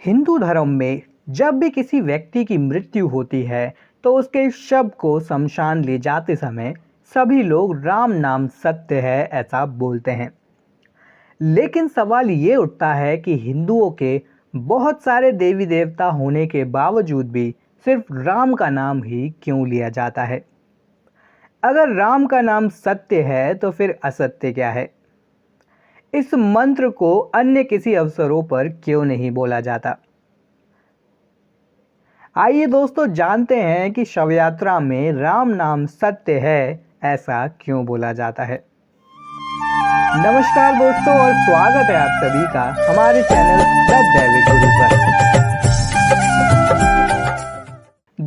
हिंदू धर्म में जब भी किसी व्यक्ति की मृत्यु होती है तो उसके शव को शमशान ले जाते समय सभी लोग राम नाम सत्य है ऐसा बोलते हैं। लेकिन सवाल ये उठता है कि हिंदुओं के बहुत सारे देवी देवता होने के बावजूद भी सिर्फ राम का नाम ही क्यों लिया जाता है। अगर राम का नाम सत्य है तो फिर असत्य क्या है। इस मंत्र को अन्य किसी अवसरों पर क्यों नहीं बोला जाता। आइए दोस्तों जानते हैं कि शव यात्रा में राम नाम सत्य है ऐसा क्यों बोला जाता है। नमस्कार दोस्तों और स्वागत है आप सभी का हमारे चैनल द दैविक गुरु पर।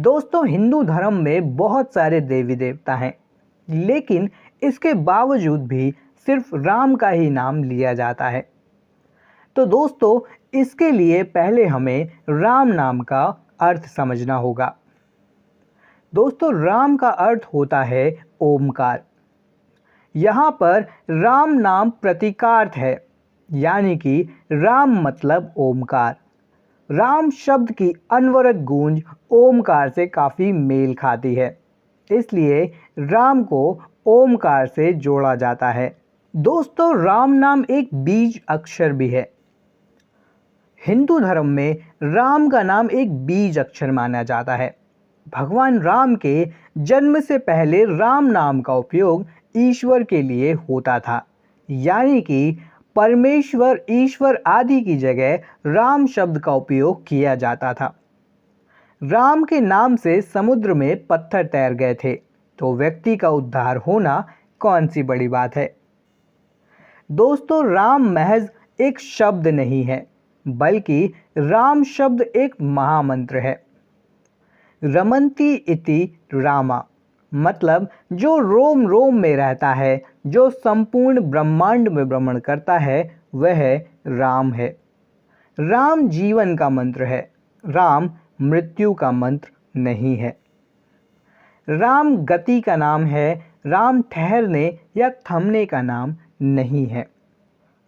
दोस्तों हिंदू धर्म में बहुत सारे देवी देवता हैं, लेकिन इसके बावजूद भी सिर्फ राम का ही नाम लिया जाता है। तो दोस्तों इसके लिए पहले हमें राम नाम का अर्थ समझना होगा। दोस्तों राम का अर्थ होता है ओमकार। यहाँ पर राम नाम प्रतीकार्थ है, यानी कि राम मतलब ओमकार। राम शब्द की अनवरत गूंज ओमकार से काफ़ी मेल खाती है, इसलिए राम को ओमकार से जोड़ा जाता है। दोस्तों राम नाम एक बीज अक्षर भी है। हिंदू धर्म में राम का नाम एक बीज अक्षर माना जाता है। भगवान राम के जन्म से पहले राम नाम का उपयोग ईश्वर के लिए होता था, यानी कि परमेश्वर ईश्वर आदि की जगह राम शब्द का उपयोग किया जाता था। राम के नाम से समुद्र में पत्थर तैर गए थे, तो व्यक्ति का उद्धार होना कौन सी बड़ी बात है। दोस्तों राम महज एक शब्द नहीं है, बल्कि राम शब्द एक महामंत्र है। रमन्ति इति रामा मतलब जो रोम रोम में रहता है, जो संपूर्ण ब्रह्मांड में भ्रमण करता है, वह राम है। राम जीवन का मंत्र है, राम मृत्यु का मंत्र नहीं है। राम गति का नाम है, राम ठहरने या थमने का नाम नहीं है।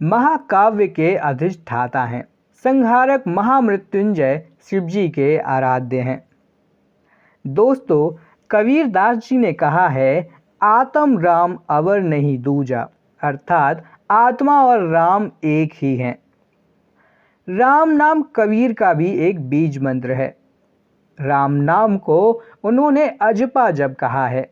महाकाव्य के अधिष्ठाता हैं, संहारक महामृत्युंजय शिवजी के आराध्य हैं। दोस्तों कबीर दास जी ने कहा है, आत्म राम अवर नहीं दूजा, अर्थात आत्मा और राम एक ही हैं। राम नाम कबीर का भी एक बीज मंत्र है। राम नाम को उन्होंने अजपा जप कहा है।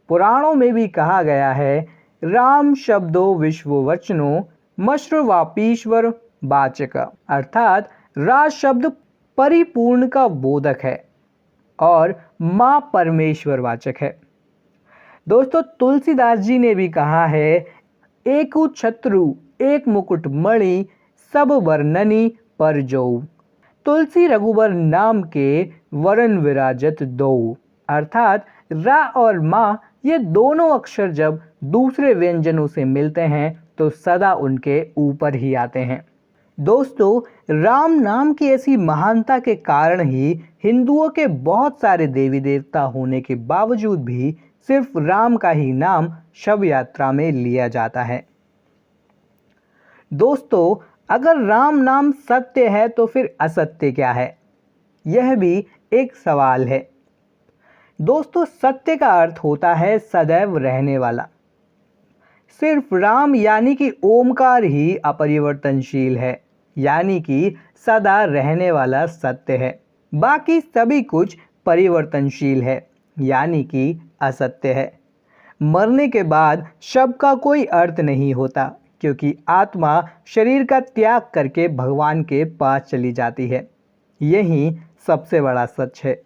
पुराणों में भी कहा गया है, राम शब्दो विश्व वचनो मश्रवापीश्वर वाचक, अर्थात रा शब्द परिपूर्ण का बोधक है और माँ परमेश्वर वाचक है। दोस्तों तुलसीदास जी ने भी कहा है, एक छत्रु एक मुकुट मणि सब वर्णनी पर जो, तुलसी रघुबर नाम के वरण विराजत दो, अर्थात रा और माँ ये दोनों अक्षर जब दूसरे व्यंजनों से मिलते हैं तो सदा उनके ऊपर ही आते हैं। दोस्तों राम नाम की ऐसी महानता के कारण ही हिंदुओं के बहुत सारे देवी देवता होने के बावजूद भी सिर्फ राम का ही नाम शव यात्रा में लिया जाता है। दोस्तों अगर राम नाम सत्य है तो फिर असत्य क्या है, यह भी एक सवाल है। दोस्तों सत्य का अर्थ होता है सदैव रहने वाला। सिर्फ राम यानी कि ओमकार ही अपरिवर्तनशील है, यानी कि सदा रहने वाला सत्य है। बाकी सभी कुछ परिवर्तनशील है, यानी कि असत्य है। मरने के बाद शव का कोई अर्थ नहीं होता, क्योंकि आत्मा शरीर का त्याग करके भगवान के पास चली जाती है। यही सबसे बड़ा सच है।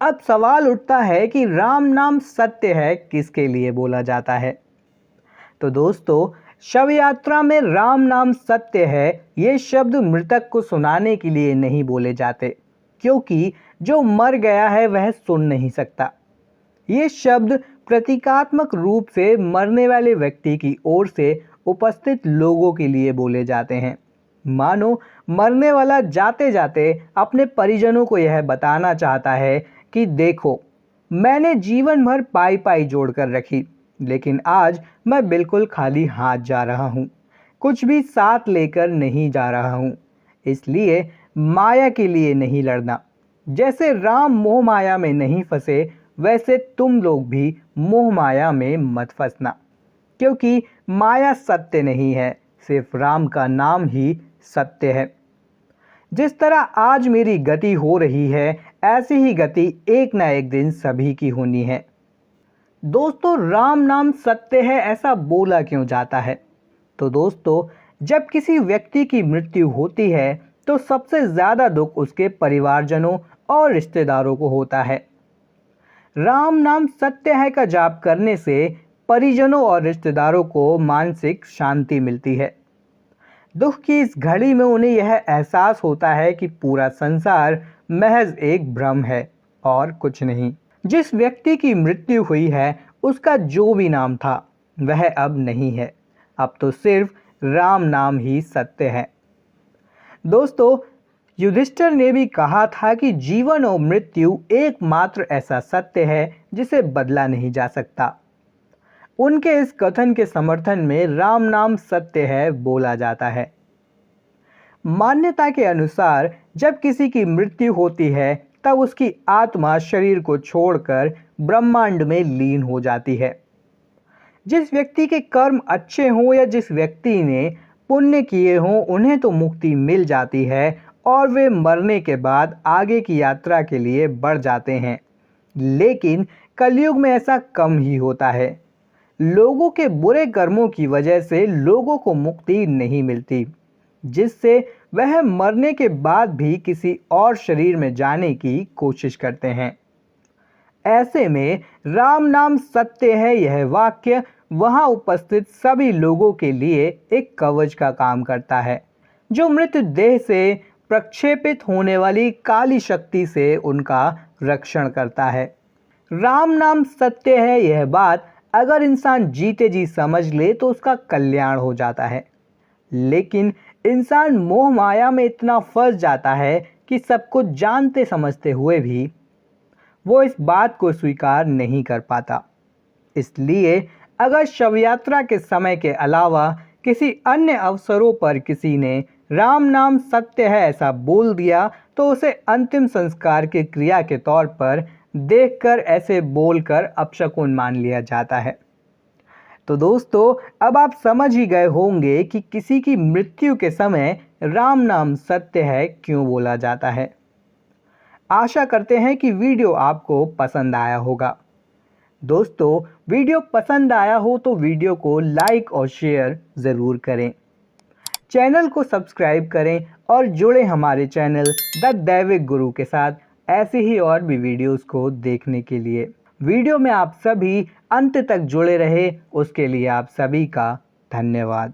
अब सवाल उठता है कि राम नाम सत्य है किसके लिए बोला जाता है। तो दोस्तों शव यात्रा में राम नाम सत्य है ये शब्द मृतक को सुनाने के लिए नहीं बोले जाते, क्योंकि जो मर गया है वह सुन नहीं सकता। ये शब्द प्रतीकात्मक रूप से मरने वाले व्यक्ति की ओर से उपस्थित लोगों के लिए बोले जाते हैं। मानो मरने वाला जाते जाते अपने परिजनों को यह बताना चाहता है कि देखो मैंने जीवन भर पाई पाई जोड़ कर रखी, लेकिन आज मैं बिल्कुल खाली हाथ जा रहा हूँ, कुछ भी साथ लेकर नहीं जा रहा हूँ। इसलिए माया के लिए नहीं लड़ना। जैसे राम मोह माया में नहीं फंसे, वैसे तुम लोग भी मोह माया में मत फंसना, क्योंकि माया सत्य नहीं है, सिर्फ राम का नाम ही सत्य है। जिस तरह आज मेरी गति हो रही है, ऐसी ही गति एक ना एक दिन सभी की होनी है। दोस्तों, राम नाम सत्य है ऐसा बोला क्यों जाता है? तो दोस्तों, जब किसी व्यक्ति की मृत्यु होती है तो सबसे ज़्यादा दुख उसके परिवारजनों और रिश्तेदारों को होता है। राम नाम सत्य है का जाप करने से परिजनों और रिश्तेदारों को मानसिक शांति मिलती है। दुख की इस घड़ी में उन्हें यह एहसास होता है कि पूरा संसार महज एक भ्रम है और कुछ नहीं। जिस व्यक्ति की मृत्यु हुई है उसका जो भी नाम था वह अब नहीं है, अब तो सिर्फ राम नाम ही सत्य है। दोस्तों, युधिष्ठिर ने भी कहा था कि जीवन और मृत्यु एकमात्र ऐसा सत्य है जिसे बदला नहीं जा सकता। उनके इस कथन के समर्थन में राम नाम सत्य है बोला जाता है। मान्यता के अनुसार जब किसी की मृत्यु होती है तब उसकी आत्मा शरीर को छोड़कर ब्रह्मांड में लीन हो जाती है। जिस व्यक्ति के कर्म अच्छे हों या जिस व्यक्ति ने पुण्य किए हों, उन्हें तो मुक्ति मिल जाती है और वे मरने के बाद आगे की यात्रा के लिए बढ़ जाते हैं। लेकिन कलयुग में ऐसा कम ही होता है। लोगों के बुरे कर्मों की वजह से लोगों को मुक्ति नहीं मिलती, जिससे वह मरने के बाद भी किसी और शरीर में जाने की कोशिश करते हैं। ऐसे में राम नाम सत्य है यह वाक्य वहां उपस्थित सभी लोगों के लिए एक कवच का काम करता है, जो मृत देह से प्रक्षेपित होने वाली काली शक्ति से उनका रक्षण करता है। राम नाम सत्य है यह बात अगर इंसान जीते जी समझ ले तो उसका कल्याण हो जाता है। लेकिन इंसान मोह माया में इतना फंस जाता है कि सब कुछ जानते समझते हुए भी वो इस बात को स्वीकार नहीं कर पाता। इसलिए अगर शव यात्रा के समय के अलावा किसी अन्य अवसरों पर किसी ने राम नाम सत्य है ऐसा बोल दिया तो उसे अंतिम संस्कार की क्रिया के तौर पर देखकर ऐसे बोलकर अपशकुन मान लिया जाता है। तो दोस्तों, अब आप समझ ही गए होंगे कि किसी की मृत्यु के समय राम नाम सत्य है क्यों बोला जाता है। आशा करते हैं कि वीडियो आपको पसंद आया होगा। दोस्तों, वीडियो पसंद आया हो तो वीडियो को लाइक और शेयर ज़रूर करें। चैनल को सब्सक्राइब करें और जुड़े हमारे चैनल द दैविक गुरु के साथ ऐसे ही और भी वीडियोस को देखने के लिए। वीडियो में आप सभी अंत तक जुड़े रहे, उसके लिए आप सभी का धन्यवाद।